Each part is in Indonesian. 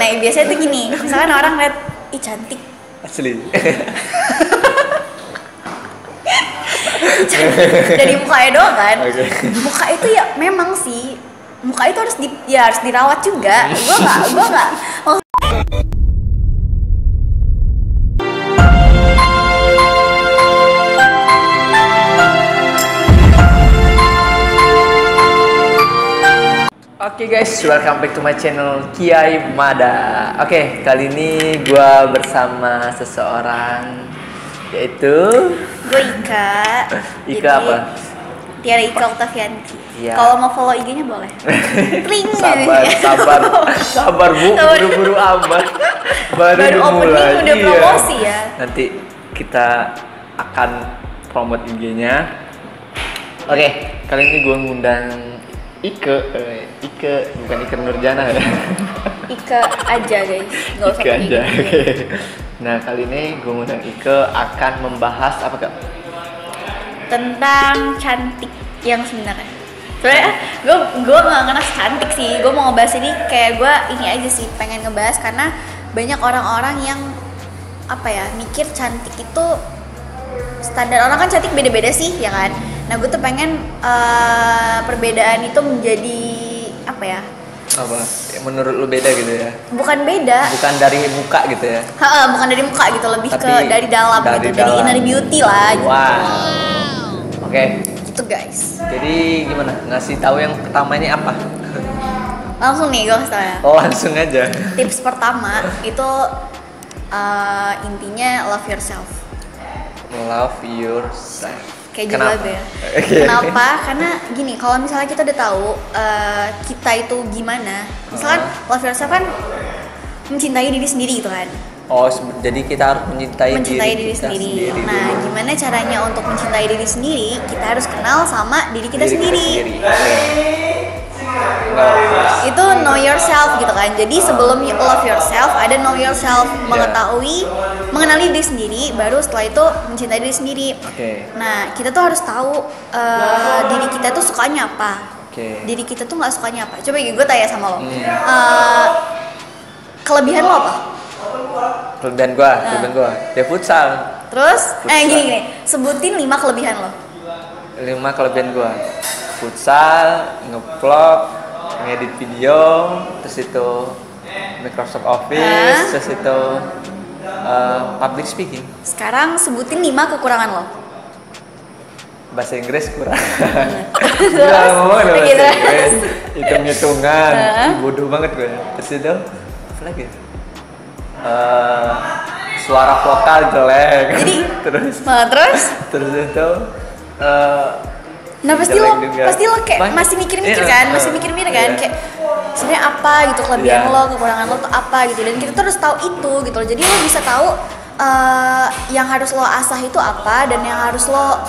Nah biasanya tuh gini, misalkan orang lihat, ih cantik. Asli. Dari mukanya doang kan. Okay. Muka itu ya memang sih, muka itu harus harus dirawat juga. Gue nggak. Oke guys, welcome back to my channel Kiai Mada. Oke, kali ini gue bersama seseorang, yaitu Gue Ika. Ika apa? Tiara Ika Oktavianti. Iya. Kalau mau follow IG-nya boleh. Kling. Sabar bu, buru-buru amat. Baru opening udah iya. Promosi ya. Nanti kita akan promote IG-nya. Oke, kali ini gue ngundang Ike bukan Ike Nurjana ya. Ike aja guys, nggak usah Ike pakai aja. gitu. Okay. Nah kali ini gue ngundang Ike akan membahas apa kak? Tentang cantik yang sebenarnya. Soalnya gue nggak ngenas cantik sih. Gue mau ngebahas ini kayak gue ini aja sih, pengen ngebahas karena banyak orang-orang yang apa ya mikir cantik itu standar orang kan cantik beda-beda sih ya kan. Nah gue tuh pengen perbedaan itu menjadi apa ya? Apa? Menurut lu beda gitu ya? Bukan beda. Bukan dari muka gitu ya? Bukan dari muka gitu, lebih tapi ke dari dalam gitu, dari inner beauty lah gitu. Wow. Oke. Gitu guys. Jadi gimana? Ngasih tahu yang pertama ini apa? Langsung nih gue kasih tau ya. Langsung aja. Tips pertama itu intinya love yourself. Love yourself. Kayak juga lagu ya. Kenapa? Karena gini, kalau misalnya kita udah tahu kita itu gimana, misalkan love yourself kan mencintai diri sendiri gitu kan. Oh, jadi kita harus mencintai diri sendiri. Nah, gimana caranya untuk mencintai diri sendiri? Kita harus kenal sama diri kita sendiri. Itu know yourself gitu kan. Jadi sebelum love yourself ada know yourself, mengenali diri sendiri, baru setelah itu mencintai diri sendiri. Nah, kita tuh harus tahu diri kita tuh sukanya apa. Diri kita tuh nggak sukanya apa. Coba gue tanya sama lo. Kelebihan lo apa? Kelebihan gua ya futsal. Terus gini, sebutin 5 kelebihan lo. 5 kelebihan gua. Futsal, nge-vlog, ngedit video, terus itu Microsoft Office, terus itu public speaking. Sekarang sebutin 5 kekurangan lo. Bahasa Inggris kurang. Terus, bahasa Inggris. Hitung-hitungan, bodoh banget gue. Terus itu apa lagi? Suara vokal jelek. Jadi terus itu nah pasti lo kayak masih mikir-mikir kan, kayak sebenarnya apa gitu kelebihan lo, kekurangan lo tuh apa gitu, dan kita tuh harus tahu itu gitu loh. Jadi lo bisa tahu yang harus lo asah itu apa, dan yang harus lo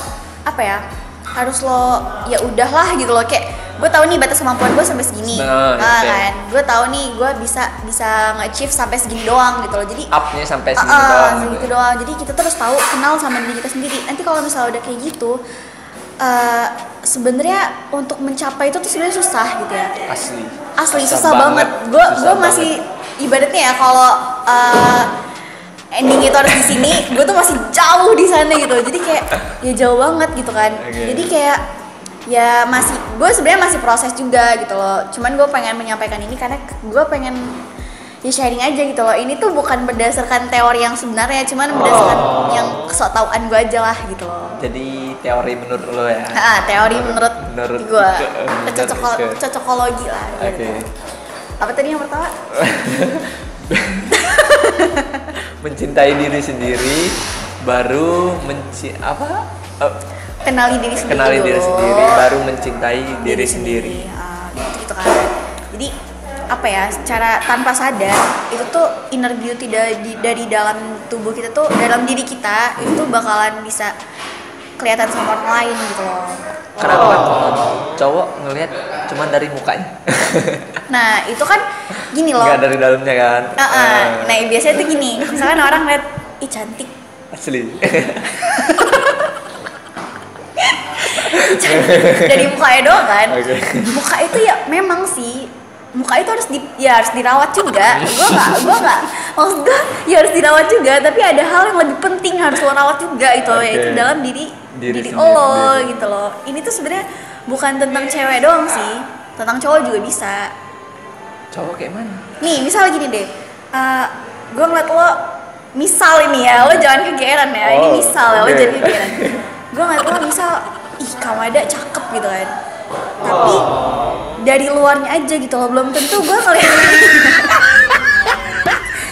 harus lo ya udahlah gitu loh. Kayak gue tahu nih batas kemampuan gue sampai segini, kan gue tahu nih gue bisa nge-achieve sampai segini doang gitu loh. Jadi up-nya sampai segini doang segitu doang. Jadi kita terus tahu, kenal sama diri kita sendiri. Nanti kalau misalnya udah kayak gitu, sebenarnya untuk mencapai itu tuh sebenarnya susah gitu ya. Asli susah banget. Gue masih ibaratnya ya kalau ending itu harus di sini, gue tuh masih jauh di sana gitu. Jadi kayak ya jauh banget gitu kan. Jadi kayak ya gue sebenarnya masih proses juga gitu loh. Cuman gue pengen menyampaikan ini karena gue pengen ya sharing aja gitu loh. Ini tuh bukan berdasarkan teori yang sebenarnya, cuman berdasarkan yang kesotauan gue aja lah gitu loh. Jadi teori menurut lo ya? Teori menurut gue, cocokologi lah gitu. Apa tadi yang pertama? Mencintai diri sendiri, baru kenali diri sendiri, baru mencintai diri sendiri. Gitu kan. Jadi apa ya, secara tanpa sadar itu tuh inner beauty dari dalam tubuh kita tuh, dalam diri kita itu tuh bakalan bisa kelihatan sama orang lain gitu loh. Kenapa cowok ngelihat cuma dari mukanya? Nah itu kan gini loh. Nggak dari dalamnya kan? Nah biasanya tuh gini, misalkan orang lihat, ih cantik. Asli. Dari mukanya doang kan. Muka itu ya memang sih, muka itu harus harus dirawat juga. Gue nggak maksud gue ya harus dirawat juga, tapi ada hal yang lebih penting harus lo rawat juga itu, yaitu dalam diri lo gitu loh. Ini tuh sebenarnya bukan tentang cewek doang sih, tentang cowok juga bisa. Cowok kayak mana? Nih misal gini deh, gue ngeliat lo, misal ini ya, lo jangan kegeeran ya, ini misal ya, lo jangan kegeeran. Gue ngeliat lo misal, ih Kamada cakep gitu kan, tapi dari luarnya aja gitu loh, belum tentu gue ngeliat.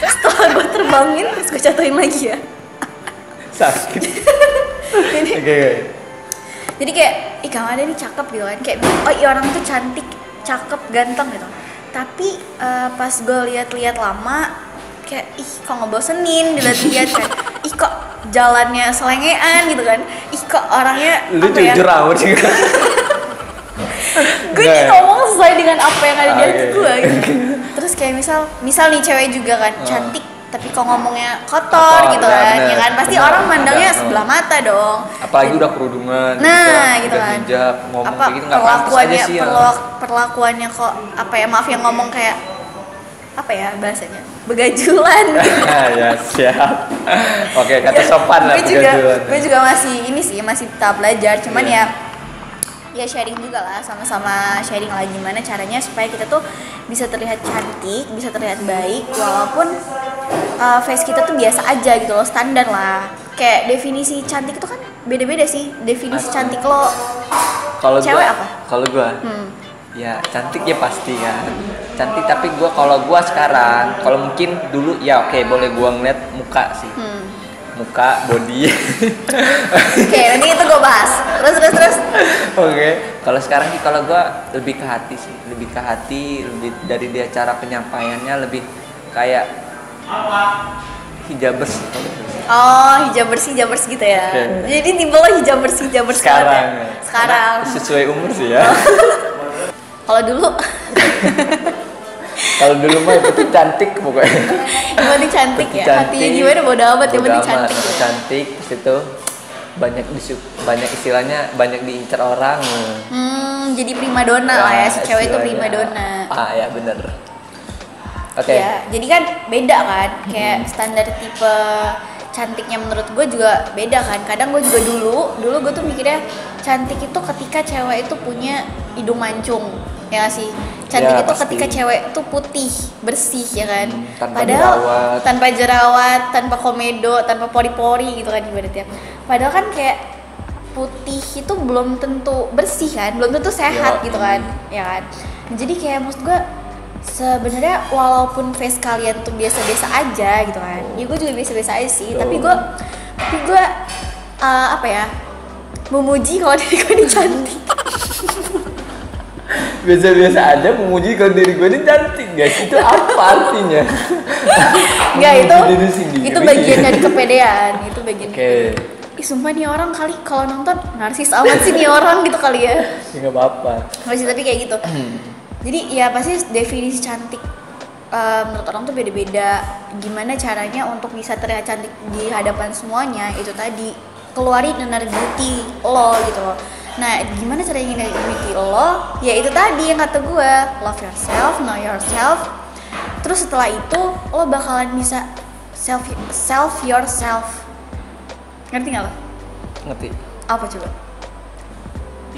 Setelah gue terbangin terus gue jatuhin lagi ya, sakit. Jadi kayak ih Kamada ini cakep gitu kan, kayak oh iya orang tuh cantik, cakep, ganteng gitu. Tapi pas gue lihat-lihat lama kayak ih kok ngebosenin dilihat-lihat kan, ih kok jalannya selengean gitu kan, ih kok orangnya lu jujur amat sih. Gue nih ngomong sesuai dengan apa yang ada di hati gue gitu. Terus kayak misal nih cewek juga kan cantik tapi kok ngomongnya kotor gitu kan, ya kan pasti orang mandangnya sebelah mata dong. Apalagi udah kerudungan, gitu kan. Hijab, ngomong apa kayak gitu nggak pantas aja sih ya. Perlakuannya kok apa ya, maaf yang ngomong kayak apa ya bahasanya, begajulan gitu. Ya siap. Oke, kata sopan lah begajulan. Gue juga masih tahap belajar, cuman ya sharing juga lah, sama-sama sharing lah gimana caranya supaya kita tuh bisa terlihat cantik, bisa terlihat baik walaupun face kita tuh biasa aja gitu loh, standar lah. Kayak definisi cantik itu kan beda-beda sih, definisi cantik lo. Kalau cewek apa? Kalau gue ya cantik ya pasti kan cantik, tapi kalau gue sekarang, kalau mungkin dulu ya oke, boleh gue ngeliat muka sih, muka, body. Oke, nanti itu gue bahas. Terus. Oke. Kalau sekarang sih kalau gue lebih ke hati sih, lebih dari dia cara penyampaiannya lebih kayak hijabers. Oh, hijabers gitu ya. Jadi tipe lo hijabers sekarang. Sesuai umur sih ya. Kalau dulu mah yang penting cantik pokoknya. Yang penting cantik ya. Hatinya gimana bodo amat, yang penting cantik. Cantik, terus itu banyak istilahnya, banyak diincar orang. Jadi primadona lah ya, si cewek itu primadona. Ya bener. Oke. Ya, jadi kan beda kan, kayak standar tipe cantiknya menurut gue juga beda kan. Kadang gue juga dulu gue tuh mikirnya cantik itu ketika cewek itu punya hidung mancung, ya gak sih? Cantik itu ketika cewek itu putih, bersih ya kan. Tanpa jerawat, tanpa komedo, tanpa pori-pori gitu kan ibaratnya. Padahal kan kayak putih itu belum tentu bersih kan, belum tentu sehat gitu kan, ya kan. Jadi kayak maksud gue sebenarnya walaupun face kalian tuh biasa-biasa aja gitu kan, ya gue juga biasa-biasa aja sih, tapi gue apa ya, memuji kalau diri gue ini cantik. Biasa-biasa aja memuji kalau diri gue ini cantik, guys. Itu apa artinya? Enggak, itu bagian dari kepedean, itu bagian. Ih sumpah nih orang kali kalau nonton narsis amat sih nih orang gitu kali ya. Enggak apa-apa. Masih tapi kayak gitu. Jadi ya pasti definisi cantik menurut orang tuh beda-beda. Gimana caranya untuk bisa terlihat cantik di hadapan semuanya, itu tadi keluarin inner beauty lo gitu loh. Nah gimana caranya inner beauty lo? Ya itu tadi yang kata gue, love yourself, know yourself. Terus setelah itu lo bakalan bisa self yourself. Ngerti gak lo? Ngerti. Apa coba?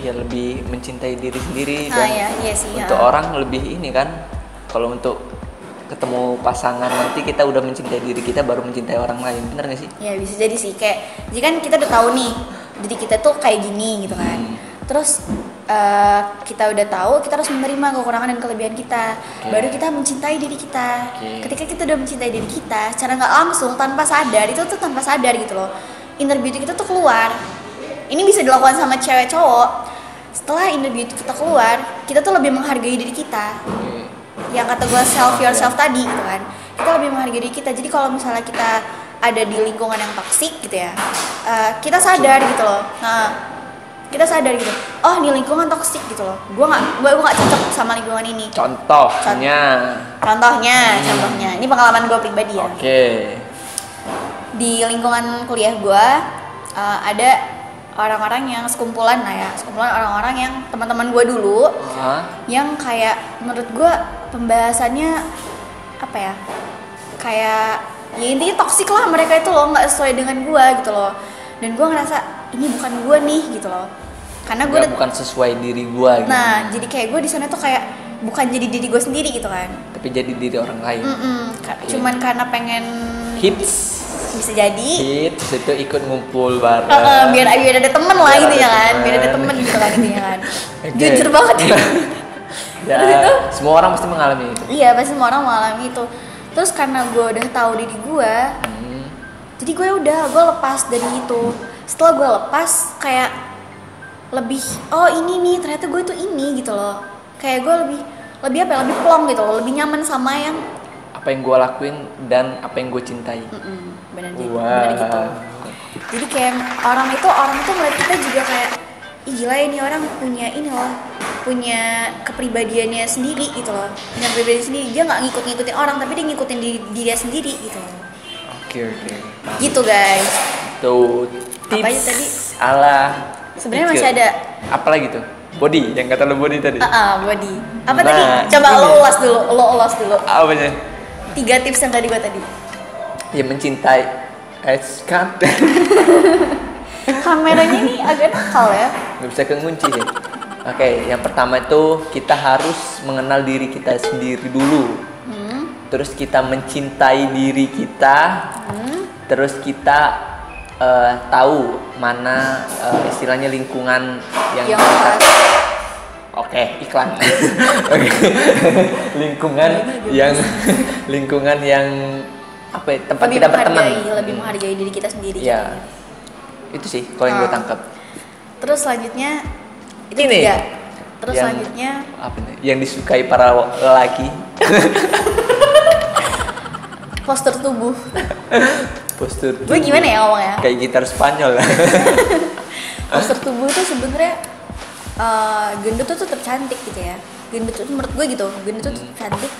Ya lebih mencintai diri sendiri dan iya sih, untuk orang lebih ini kan, kalau untuk ketemu pasangan nanti kita udah mencintai diri kita baru mencintai orang lain, bener gak sih? Ya bisa jadi sih, kayak jadi kan kita udah tahu nih diri kita tuh kayak gini gitu kan. Terus kita udah tahu kita harus menerima kekurangan dan kelebihan kita, baru kita mencintai diri kita. Ketika kita udah mencintai diri kita secara nggak langsung, tanpa sadar, itu tuh tanpa sadar gitu loh, inner beauty kita tuh keluar. Ini bisa dilakukan sama cewek cowok. Setelah inner beauty kita keluar, kita tuh lebih menghargai diri kita. Yang kata gue self yourself tadi gitu kan, kita lebih menghargai diri kita. Jadi kalau misalnya kita ada di lingkungan yang toksik gitu ya, kita sadar gitu loh. Kita sadar gitu, oh ini lingkungan toksik gitu loh, gue nggak cocok sama lingkungan ini. Contohnya ini pengalaman gue pribadi ya. Di lingkungan kuliah gue ada orang-orang yang sekumpulan orang-orang yang teman-teman gue dulu, yang kayak menurut gue pembahasannya apa ya, kayak ya intinya toksik lah mereka itu loh, nggak sesuai dengan gue gitu loh. Dan gue ngerasa ini bukan gue nih gitu loh, karena gue bukan sesuai diri gue gitu. Nah jadi kayak gue di sana tuh kayak bukan jadi diri gue sendiri gitu kan, tapi jadi diri orang lain. Cuman karena pengen hits, bisa jadi hits itu ikut ngumpul bareng, biar ada temen lah gitu ya kan, biar ada temen gitu kan intinya kan. Jujur banget ya. Semua orang pasti mengalami itu. Iya pasti semua orang mengalami itu. Terus karena gue udah tahu diri gue, jadi gue gue lepas dari itu. Setelah gue lepas kayak lebih, oh ini nih ternyata gue tuh ini gitu loh. Kayak gue lebih apa ya, lebih plong gitu loh, lebih nyaman sama yang apa yang gue lakuin dan apa yang gue cintai. Benar gitu. Jadi kayak orang itu melihat kita juga kayak, ih gila ini orang punya ini loh, punya kepribadiannya sendiri gitu loh, punya kepribadian sendiri. Dia nggak ngikutin orang, tapi dia ngikutin diri dia sendiri gitu loh. Oke. Gitu guys. Tuh tips apa aja tadi? Ala. Sebenarnya masih ada. Apa lagi tuh? Body, yang kata lo body tadi. Body. Apa tadi? Coba lo ulas dulu. Apanya? 3 tips yang tadi gua tadi. Ya mencintai. Kameranya ini agak nakal ya. Gak bisa kengunci deh. Oke, yang pertama itu kita harus mengenal diri kita sendiri dulu. Terus kita mencintai diri kita. Terus kita tahu mana istilahnya lingkungan yang kita. Oke, iklan. lingkungan yang apa ya, tempat kita berteman. Lebih menghargai diri kita sendiri. Ya. Itu sih kalau yang gue tangkap. Terus selanjutnya itu ini. Terus selanjutnya apa nih? Yang disukai para lelaki. Postur tubuh. Postur tubuh. Gue gimana ya ngomongnya? Kayak gitar Spanyol. Postur tubuh itu sebenarnya gendut tuh tetap cantik gitu ya. Gendut tuh menurut gue gitu. Gendut tuh tetap cantik.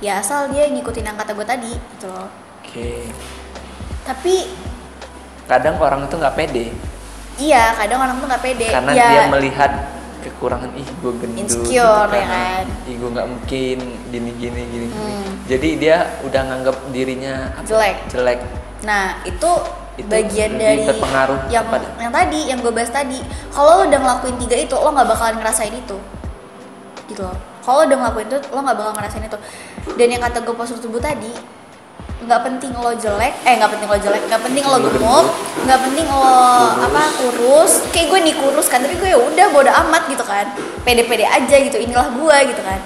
Ya asal dia ngikutin yang kata gue tadi gitu loh. Oke. Tapi kadang orang itu nggak pede. Iya, kadang orang tuh nggak pede. Karena ya, dia melihat kekurangan, gue gendut. Insecure ya kan. Gue nggak mungkin gini. Jadi dia udah nganggap dirinya jelek. Nah itu bagian dari berpengaruh yang tadi, yang gue bahas tadi. Kalau lo udah ngelakuin 3 itu, lo nggak bakalan ngerasain itu, gitu loh. Kalau lo udah ngelakuin itu, lo nggak bakal ngerasain itu. Dan yang kata gue postur tubuh tadi, nggak penting lo jelek, nggak penting lo gemuk, nggak penting lo kurus. Kayak gue nih kurus kan, tapi gue ya udah bodo amat gitu kan, pede-pede aja gitu. Inilah gue gitu kan.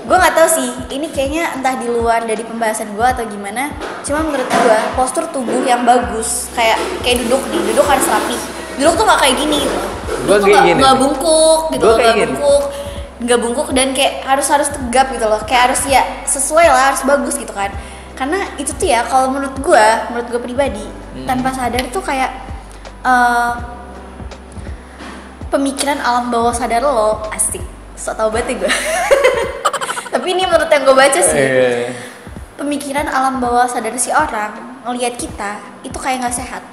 Gue nggak tahu sih, ini kayaknya entah di luar dari pembahasan gue atau gimana. Cuma menurut gue postur tubuh yang bagus, kayak duduk harus rapi. Duduk tuh nggak kayak gini gitu. Duduk tuh nggak bungkuk gitu, nggak bungkuk dan kayak harus tegap gitu loh. Kayak harus ya sesuai lah, harus bagus gitu kan. Karena itu tuh ya kalau menurut gue pribadi tanpa sadar tuh kayak pemikiran alam bawah sadar lo, asik, sok tau banget ya gue. Tapi ini menurut yang gue baca sih, pemikiran alam bawah sadar si orang ngelihat kita itu kayak nggak sehat.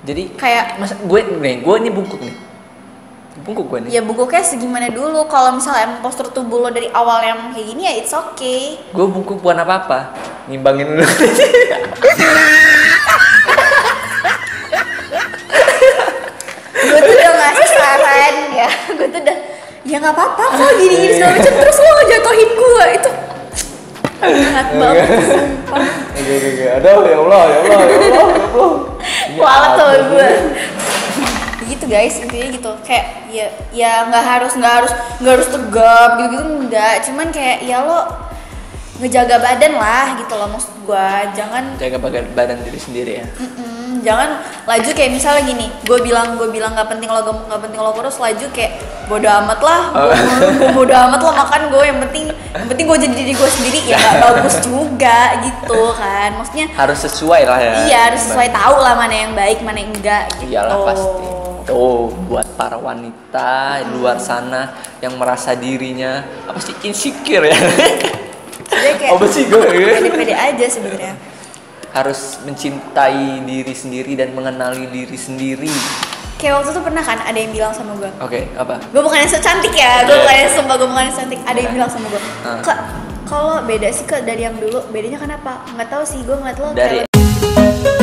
Jadi kayak masa gue ini bungkuk nih. Bungkuk gue nih. Ya bungkuknya segimana dulu. Kalau misalnya emang postur tubuh lo dari awal yang kayak gini ya it's okay. Gue bungkuk bukan apa-apa, ngimbangin dulu. Gue tuh udah ngasih saran ya. Gue tuh udah ya nggak apa-apa kok gini segala macam. Terus lo ngejatuhin gue itu jahat banget. Aduh ya Allah. Kualat sama gue. Gitu guys, intinya gitu. Kayak ya nggak harus tegap gitu enggak. Cuman kayak ya lo ngejaga badan lah gitu loh, maksud gue. Jangan jaga badan diri sendiri ya. Jangan laju kayak misalnya gini, gue bilang nggak penting lo gemuk, nggak penting lo kurus, laju kayak bodo amat lah, bodo amat lo makan gue, yang penting gue jadi diri gue sendiri, ya nggak bagus juga gitu kan. Maksudnya harus sesuai lah ya. Iya, harus sesuai, tahu lah mana yang baik mana yang enggak gitu. Iyalah pasti. Tuh buat para wanita luar sana yang merasa dirinya apa sih insecure ya. Kayak apa sih gue pede-pede aja sebenarnya. Harus mencintai diri sendiri dan mengenali diri sendiri. Kayak waktu itu pernah kan ada yang bilang sama gue. Oke, apa? Gue bukan yang so cantik ya, gue bukan yang sumpah gue bukan yang cantik. Ada yang bilang sama gue, Kak, kalau beda sih Kak dari yang dulu, bedanya kenapa? Nggak tahu sih, gue ngeliat lo dari kayak